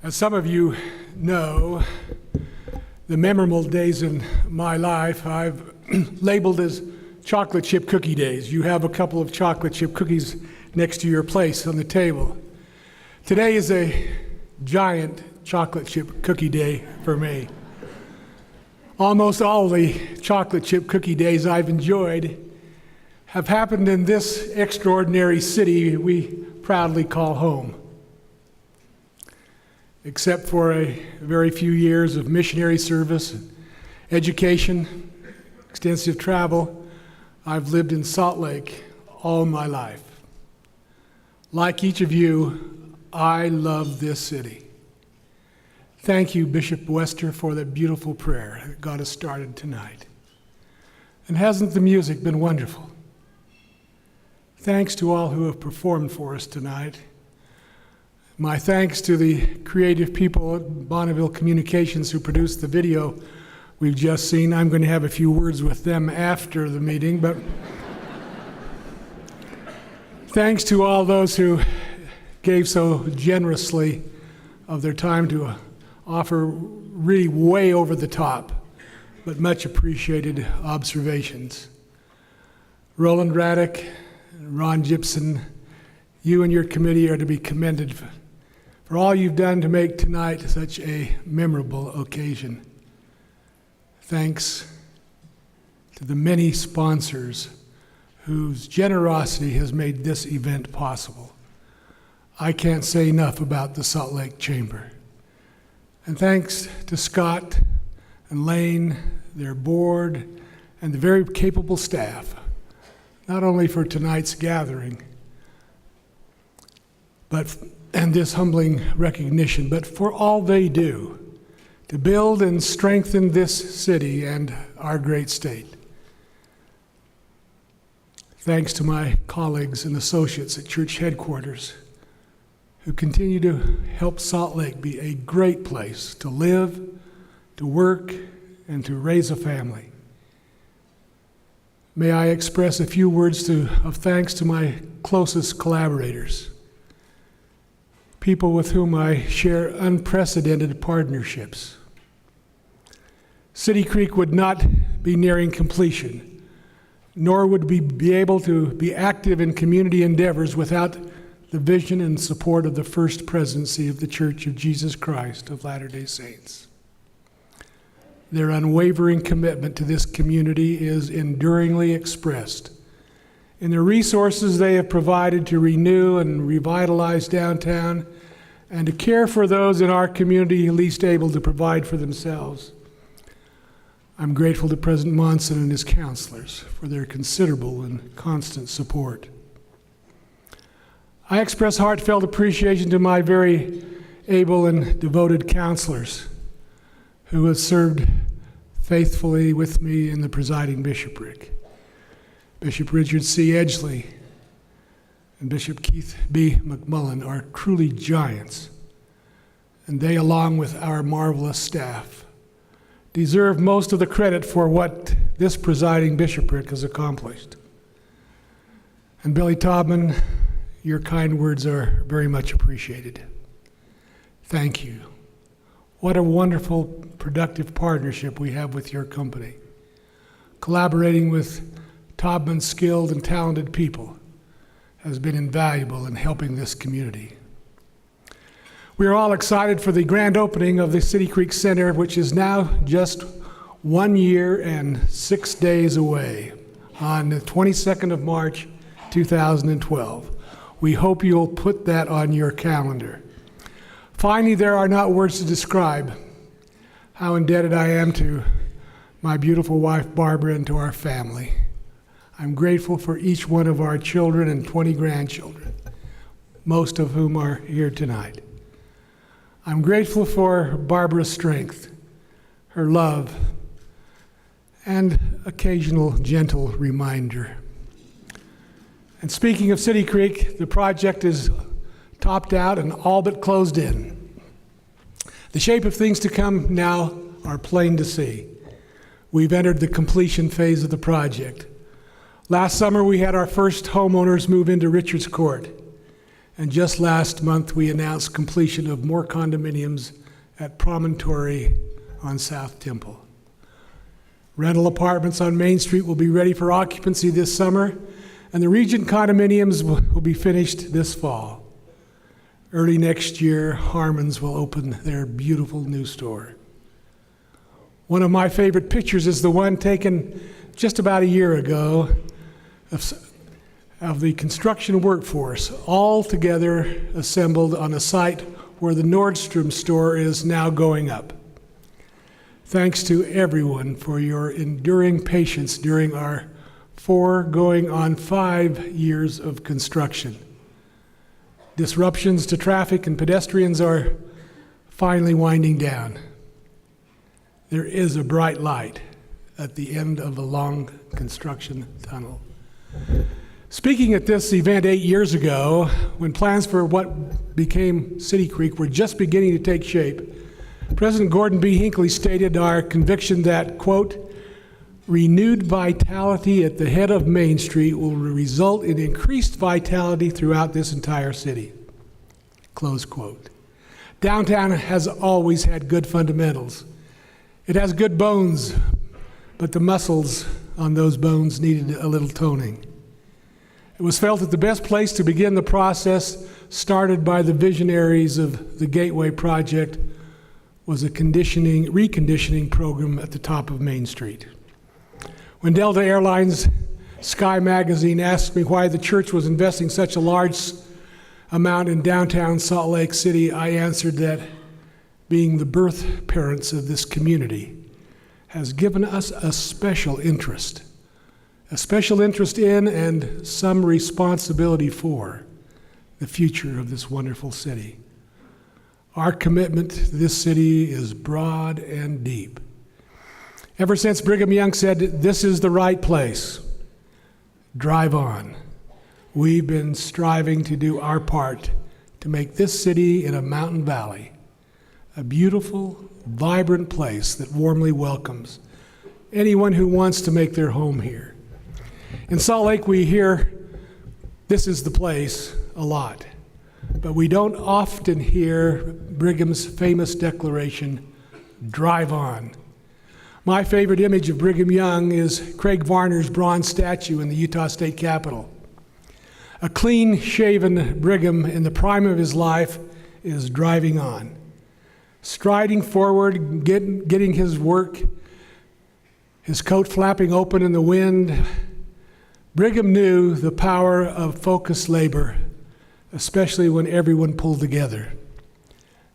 As some of you know, the memorable days in my life I've labeled as chocolate chip cookie days. You have a couple of chocolate chip cookies next to your place on the table. Today is a giant chocolate chip cookie day for me. Almost all the chocolate chip cookie days I've enjoyed have happened in this extraordinary city we proudly call home. Except for a very few years of missionary service, education, extensive travel, I've lived in Salt Lake all my life. Like each of you, I love this city. Thank you, Bishop Wester, for that beautiful prayer that got us started tonight. And hasn't the music been wonderful? Thanks to all who have performed for us tonight. My thanks to the creative people at Bonneville Communications who produced the video we've just seen. I'm going to have a few words with them after the meeting, but thanks to all those who gave so generously of their time to offer really way over the top, but much appreciated observations. Roland Raddick, Ron Gibson, you and your committee are to be commended for all you've done to make tonight such a memorable occasion. Thanks to the many sponsors whose generosity has made this event possible. I can't say enough about the Salt Lake Chamber. And thanks to Scott and Lane, their board, and the very capable staff, not only for tonight's gathering, and this humbling recognition, but for all they do to build and strengthen this city and our great state. Thanks to my colleagues and associates at church headquarters who continue to help Salt Lake be a great place to live, to work, and to raise a family. May I express a few words of thanks to my closest collaborators, people with whom I share unprecedented partnerships. City Creek would not be nearing completion, nor would we be able to be active in community endeavors without the vision and support of the First Presidency of the Church of Jesus Christ of Latter-day Saints. Their unwavering commitment to this community is enduringly expressed in the resources they have provided to renew and revitalize downtown and to care for those in our community least able to provide for themselves. I'm grateful to President Monson and his counselors for their considerable and constant support. I express heartfelt appreciation to my very able and devoted counselors who have served faithfully with me in the presiding bishopric. Bishop Richard C. Edgley and Bishop Keith B. McMullen are truly giants, and they, along with our marvelous staff, deserve most of the credit for what this presiding bishopric has accomplished. And Billy Taubman, your kind words are very much appreciated. Thank you. What a wonderful, productive partnership we have with your company. Collaborating with Taubman's skilled and talented people has been invaluable in helping this community. We are all excited for the grand opening of the City Creek Center, which is now just 1 year and 6 days away on the 22nd of March, 2012. We hope you'll put that on your calendar. Finally, there are not words to describe how indebted I am to my beautiful wife, Barbara, and to our family. I'm grateful for each one of our children and 20 grandchildren, most of whom are here tonight. I'm grateful for Barbara's strength, her love, and occasional gentle reminder. And speaking of City Creek, the project is topped out and all but closed in. The shape of things to come now are plain to see. We've entered the completion phase of the project. Last summer, we had our first homeowners move into Richards Court. And just last month, we announced completion of more condominiums at Promontory on South Temple. Rental apartments on Main Street will be ready for occupancy this summer, and the Regent condominiums will be finished this fall. Early next year, Harmon's will open their beautiful new store. One of my favorite pictures is the one taken just about a year ago of the construction workforce all together assembled on a site where the Nordstrom store is now going up. Thanks to everyone for your enduring patience during our 4 going on 5 years of construction. Disruptions to traffic and pedestrians are finally winding down. There is a bright light at the end of a long construction tunnel. Speaking at this event 8 years ago, when plans for what became City Creek were just beginning to take shape, President Gordon B. Hinckley stated our conviction that, quote, renewed vitality at the head of Main Street will result in increased vitality throughout this entire city, close quote. Downtown has always had good fundamentals. It has good bones, but the muscles on those bones needed a little toning. It was felt that the best place to begin the process started by the visionaries of the Gateway Project was a reconditioning program at the top of Main Street. When Delta Airlines Sky Magazine asked me why the church was investing such a large amount in downtown Salt Lake City, I answered that being the birth parents of this community has given us a special interest in and some responsibility for the future of this wonderful city. Our commitment to this city is broad and deep. Ever since Brigham Young said, "This is the right place, drive on," we've been striving to do our part to make this city in a mountain valley a beautiful, vibrant place that warmly welcomes anyone who wants to make their home here. In Salt Lake, we hear, "This is the place," a lot, but we don't often hear Brigham's famous declaration, "Drive on." My favorite image of Brigham Young is Craig Varner's bronze statue in the Utah State Capitol. A clean-shaven Brigham in the prime of his life is driving on, striding forward, getting his work, his coat flapping open in the wind. Brigham knew the power of focused labor, especially when everyone pulled together.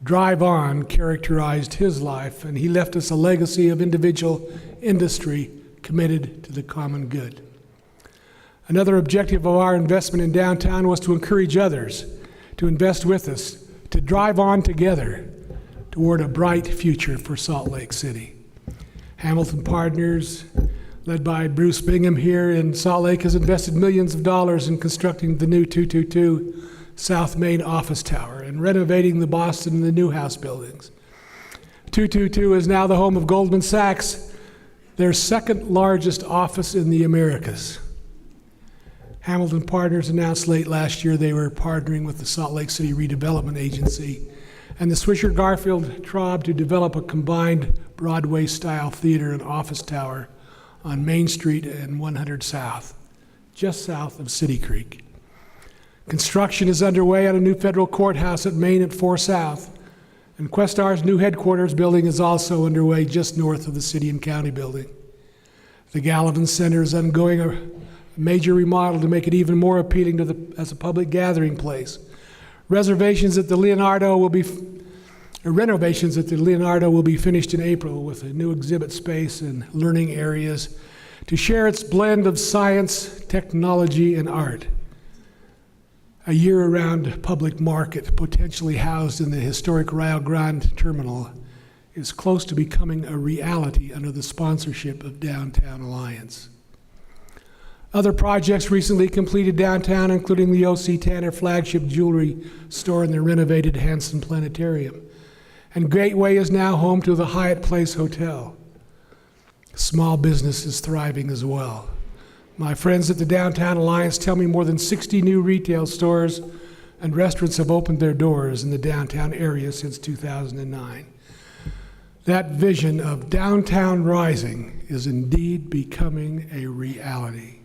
Drive on characterized his life, and he left us a legacy of individual industry committed to the common good. Another objective of our investment in downtown was to encourage others to invest with us, to drive on together toward a bright future for Salt Lake City. Hamilton Partners, led by Bruce Bingham here in Salt Lake, has invested millions of dollars in constructing the new 222 South Main office tower and renovating the Boston and the Newhouse buildings. 222 is now the home of Goldman Sachs, their second largest office in the Americas. Hamilton Partners announced late last year they were partnering with the Salt Lake City Redevelopment Agency and the Swisher Garfield Traub to develop a combined Broadway-style theater and office tower on Main Street and 100 South, just south of City Creek. Construction is underway on a new federal courthouse at Main at 4 South, and Questar's new headquarters building is also underway just north of the City and County building. The Gallivan Center is undergoing a major remodel to make it even more appealing as a public gathering place. Renovations at the Leonardo will be finished in April with a new exhibit space and learning areas to share its blend of science, technology, and art. A year-round public market potentially housed in the historic Rio Grande terminal is close to becoming a reality under the sponsorship of Downtown Alliance. Other projects recently completed downtown, including the O.C. Tanner flagship jewelry store and the renovated Hanson Planetarium. And Gateway is now home to the Hyatt Place Hotel. Small business is thriving as well. My friends at the Downtown Alliance tell me more than 60 new retail stores, and restaurants have opened their doors in the downtown area since 2009. That vision of downtown rising is indeed becoming a reality.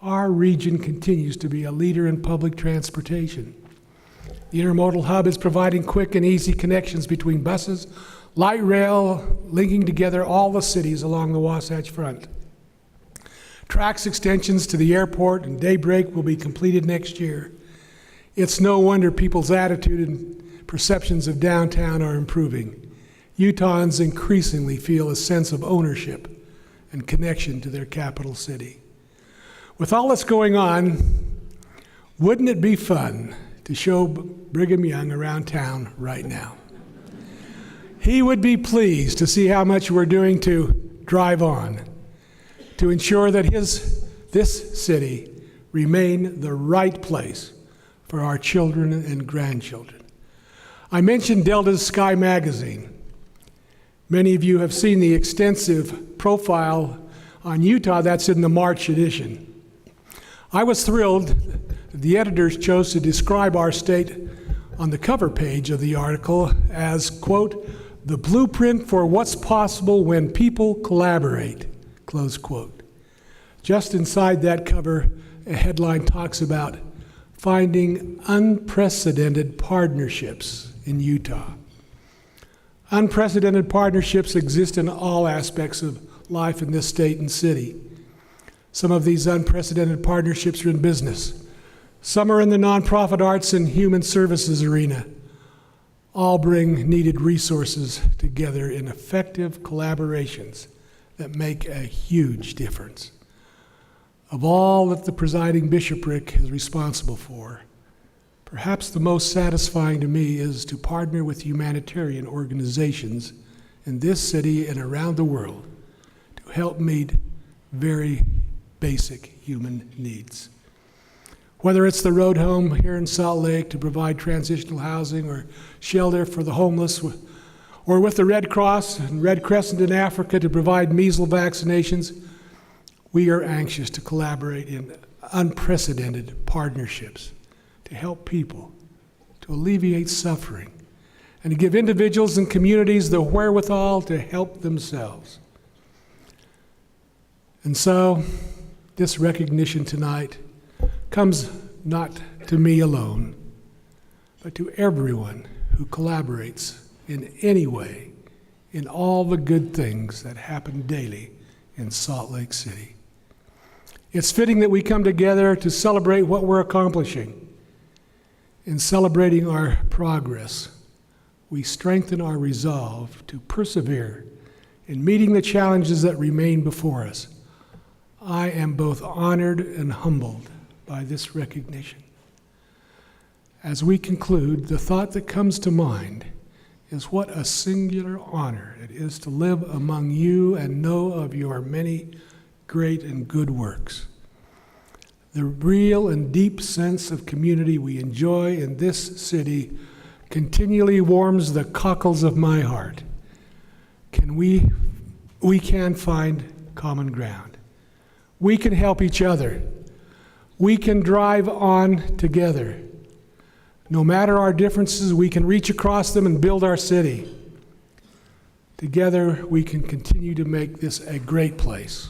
Our region continues to be a leader in public transportation. The intermodal hub is providing quick and easy connections between buses, light rail, linking together all the cities along the Wasatch Front. Tracks extensions to the airport and Daybreak will be completed next year. It's no wonder people's attitude and perceptions of downtown are improving. Utahns increasingly feel a sense of ownership and connection to their capital city. With all that's going on, wouldn't it be fun to show Brigham Young around town right now? He would be pleased to see how much we're doing to drive on, to ensure that this city remain the right place for our children and grandchildren. I mentioned Delta's Sky magazine. Many of you have seen the extensive profile on Utah that's in the March edition. I was thrilled that the editors chose to describe our state on the cover page of the article as, quote, the blueprint for what's possible when people collaborate, close quote. Just inside that cover, a headline talks about finding unprecedented partnerships in Utah. Unprecedented partnerships exist in all aspects of life in this state and city. Some of these unprecedented partnerships are in business. Some are in the nonprofit arts and human services arena. All bring needed resources together in effective collaborations that make a huge difference. Of all that the presiding bishopric is responsible for, perhaps the most satisfying to me is to partner with humanitarian organizations in this city and around the world to help meet very basic human needs. Whether it's the road home here in Salt Lake to provide transitional housing or shelter for the homeless, or with the Red Cross and Red Crescent in Africa to provide measles vaccinations, we are anxious to collaborate in unprecedented partnerships to help people, to alleviate suffering, and to give individuals and communities the wherewithal to help themselves. And so, this recognition tonight comes not to me alone, but to everyone who collaborates in any way in all the good things that happen daily in Salt Lake City. It's fitting that we come together to celebrate what we're accomplishing. In celebrating our progress, we strengthen our resolve to persevere in meeting the challenges that remain before us. I am both honored and humbled by this recognition. As we conclude, the thought that comes to mind is what a singular honor it is to live among you and know of your many great and good works. The real and deep sense of community we enjoy in this city continually warms the cockles of my heart. We can find common ground. We can help each other. We can drive on together. No matter our differences, we can reach across them and build our city. Together, we can continue to make this a great place,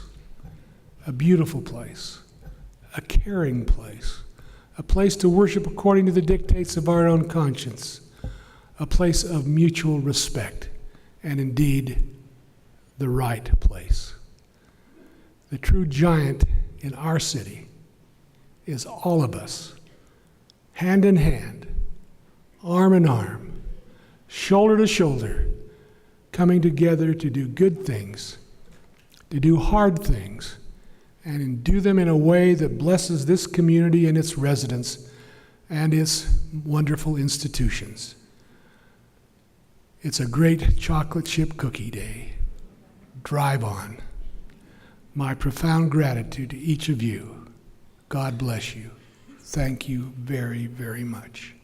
a beautiful place, a caring place, a place to worship according to the dictates of our own conscience, a place of mutual respect, and indeed, the right place. The true giant in our city is all of us, hand in hand, arm in arm, shoulder to shoulder, coming together to do good things, to do hard things, and do them in a way that blesses this community and its residents and its wonderful institutions. It's a great chocolate chip cookie day. Drive on. My profound gratitude to each of you. God bless you. Thank you very, very much.